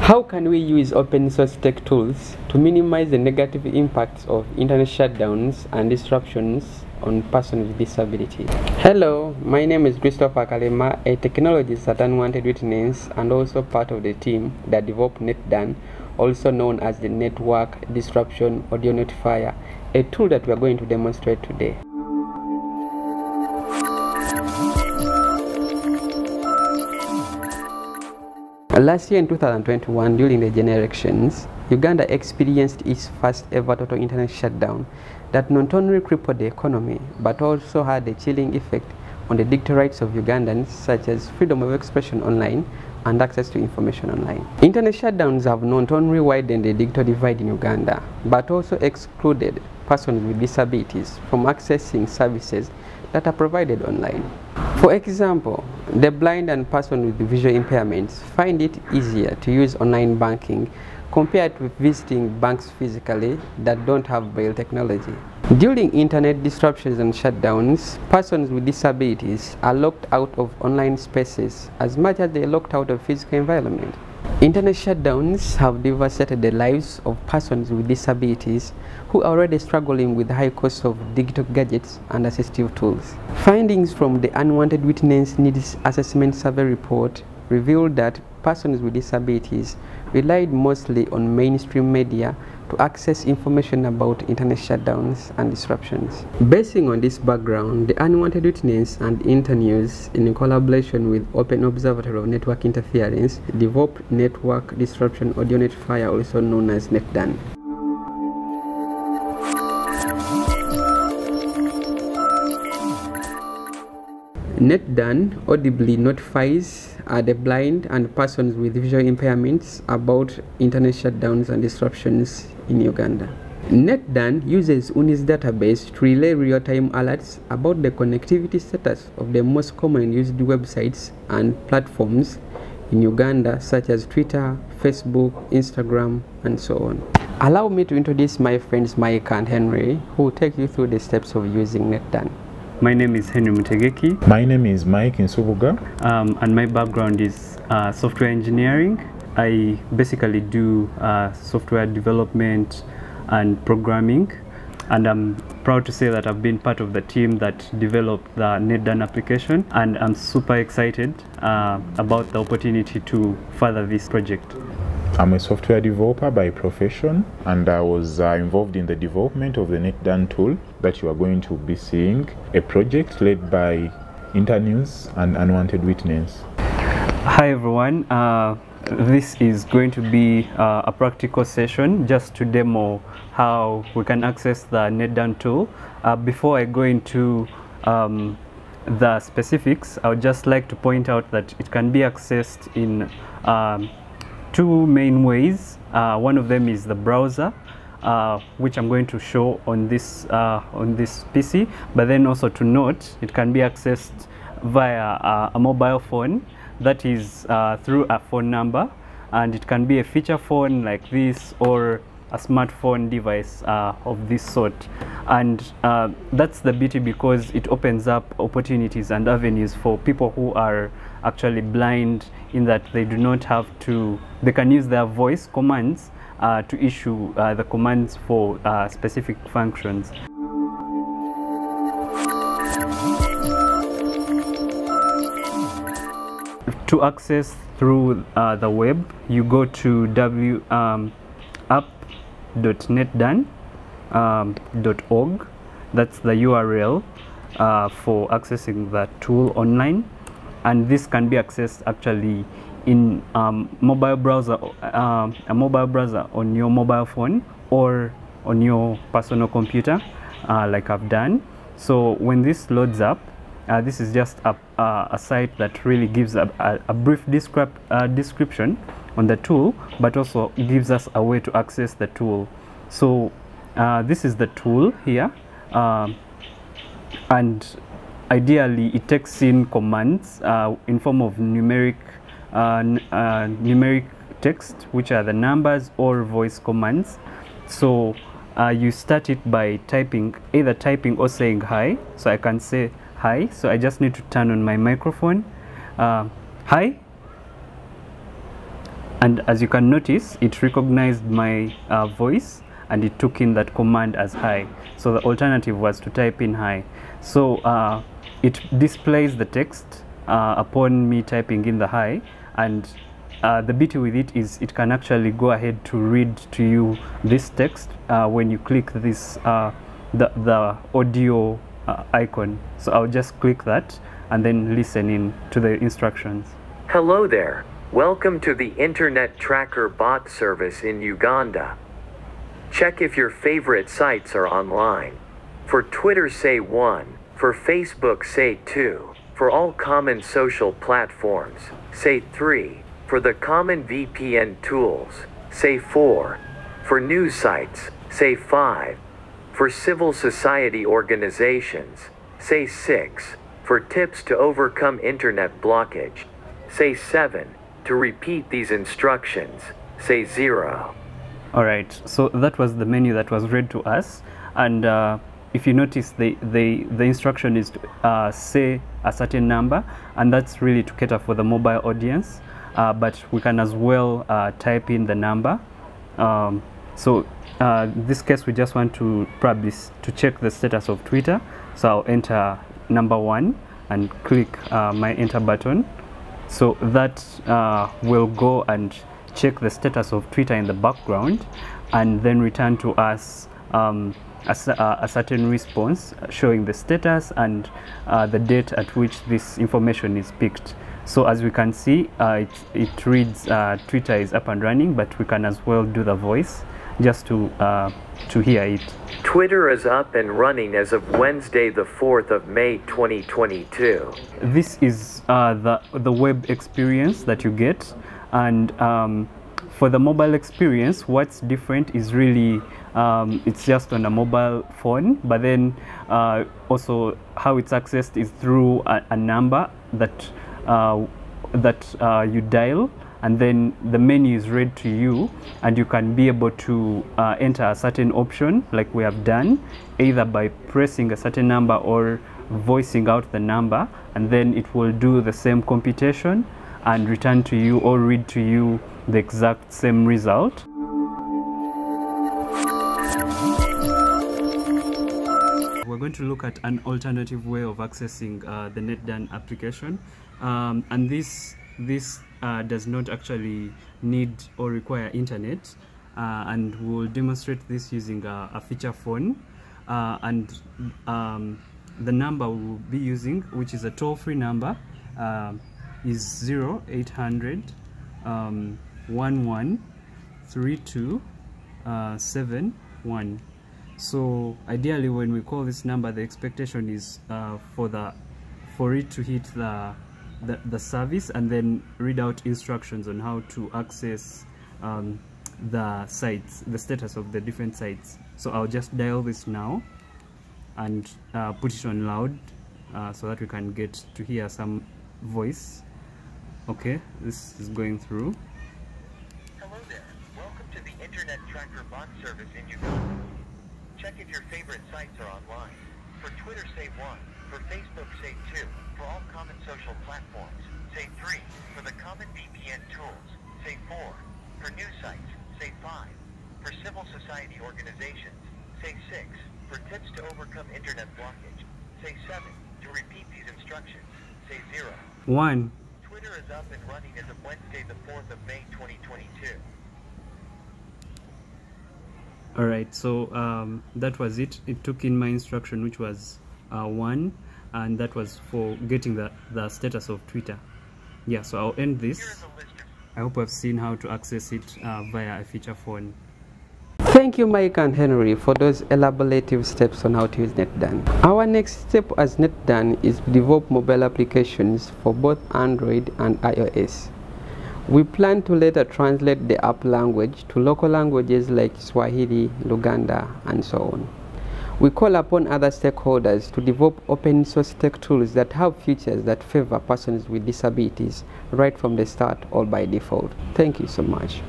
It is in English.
How can we use open source tech tools to minimize the negative impacts of internet shutdowns and disruptions on persons with disabilities? Hello, my name is Christopher Kalema, a technologist at Unwanted Witness and also part of the team that developed NetDAN, also known as the Network Disruption Audio Notifier, a tool that we are going to demonstrate today. Last year in 2021, during the general elections, Uganda experienced its first ever total internet shutdown that not only crippled the economy, but also had a chilling effect on the digital rights of Ugandans, such as freedom of expression online and access to information online. Internet shutdowns have not only widened the digital divide in Uganda, but also excluded persons with disabilities from accessing services that are provided online. For example, the blind and persons with visual impairments find it easier to use online banking compared with visiting banks physically that don't have braille technology. During internet disruptions and shutdowns, persons with disabilities are locked out of online spaces as much as they are locked out of physical environment. Internet shutdowns have devastated the lives of persons with disabilities who are already struggling with the high cost of digital gadgets and assistive tools. Findings from the Unwanted Witness Needs Assessment Survey report revealed that persons with disabilities relied mostly on mainstream media to access information about internet shutdowns and disruptions. Basing on this background, the Unwanted Witness and Internews, in collaboration with Open Observatory of Network Interference, developed Network Disruption Audio Notifier, also known as NetDAN. NetDAN audibly notifies the blind and persons with visual impairments about internet shutdowns and disruptions in Uganda. NetDAN uses UNI's database to relay real-time alerts about the connectivity status of the most commonly used websites and platforms in Uganda, such as Twitter, Facebook, Instagram, and so on. Allow me to introduce my friends Mike and Henry, who will take you through the steps of using NetDAN. My name is Henry Mutegeki. My name is Mike Nsubuga. And my background is software engineering. I basically do software development and programming. And I'm proud to say that I've been part of the team that developed the NetDAN application. And I'm super excited about the opportunity to further this project. I'm a software developer by profession, and I was involved in the development of the NetDAN tool that you are going to be seeing, a project led by Internews and Unwanted Witness. Hi everyone, this is going to be a practical session just to demo how we can access the NetDAN tool. Before I go into the specifics, I would just like to point out that it can be accessed in two main ways. One of them is the browser, which I'm going to show on this PC, but then also to note, it can be accessed via a mobile phone, that is through a phone number, and it can be a feature phone like this or a smartphone device of this sort. And that's the beauty, because it opens up opportunities and avenues for people who are actually blind, in that they do not have to, they can use their voice commands to issue the commands for specific functions. To access through the web, you go to app.netdan.org. That's the URL for accessing the tool online. And this can be accessed actually in a mobile browser on your mobile phone or on your personal computer, like I've done. So when this loads up, this is just a site that really gives a brief description on the tool, but also gives us a way to access the tool. So this is the tool here, and ideally it takes in commands in form of numeric text, which are the numbers, or voice commands. So you start it by either typing or saying hi. So I can say hi, so I just need to turn on my microphone. Hi. And as you can notice, it recognized my voice and it took in that command as hi. So the alternative was to type in hi. So it displays the text upon me typing in the hi, and the beauty with it is it can actually go ahead to read to you this text when you click this the audio icon. So I'll just click that and then listen in to the instructions. Hello there. Welcome to the Internet Tracker bot service in Uganda. Check if your favorite sites are online. For Twitter, say 1. For Facebook, say 2. For all common social platforms, say 3. For the common VPN tools, say 4. For news sites, say 5. For civil society organizations, say 6. For tips to overcome internet blockage, say 7. To repeat these instructions, say 0. Alright, so that was the menu that was read to us, and if you notice, the instruction is to say a certain number, and that's really to cater for the mobile audience, but we can as well type in the number. So in this case we just want to probably to check the status of Twitter, so I'll enter number 1 and click my enter button. So that will go and check the status of Twitter in the background and then return to us a certain response showing the status and the date at which this information is picked. So as we can see, it reads Twitter is up and running, but we can as well do the voice just to hear it. Twitter is up and running as of Wednesday, the 4th of May, 2022. This is the web experience that you get, and for the mobile experience, what's different is really it's just on a mobile phone, but then also how it's accessed is through a number that you dial, and then the menu is read to you, and you can be able to enter a certain option like we have done, either by pressing a certain number or voicing out the number, and then it will do the same computation and return to you or read to you the exact same result. We're going to look at an alternative way of accessing the NetDAN application, and this does not actually need or require internet, and we'll demonstrate this using a feature phone, and the number we'll be using, which is a toll-free number, is 0800 11 3271. So ideally, when we call this number, the expectation is for it to hit the service and then read out instructions on how to access the sites, the status of the different sites. So I'll just dial this now and put it on loud so that we can get to hear some voice. Okay, this is going through. Hello there. Welcome to the Internet Tracker bot service in Uganda. Check if your favorite sites are online. For Twitter, say 1. For Facebook, say 2. For all common social platforms, say 3. For the common VPN tools, say 4. For news sites, say 5. For civil society organizations, say 6. For tips to overcome internet blockage, say 7. To repeat these instructions, say 0. 1. Twitter is up and running as of Wednesday, the 4th of May, 2022. Alright, so that was it. It took in my instruction, which was 1, and that was for getting the status of Twitter. Yeah, so I'll end this. I hope I've seen how to access it via a feature phone. Thank you, Mike and Henry, for those elaborative steps on how to use NetDAN. Our next step as NetDAN is to develop mobile applications for both Android and iOS. We plan to later translate the app language to local languages like Swahili, Luganda, and so on. We call upon other stakeholders to develop open source tech tools that have features that favor persons with disabilities right from the start or by default. Thank you so much.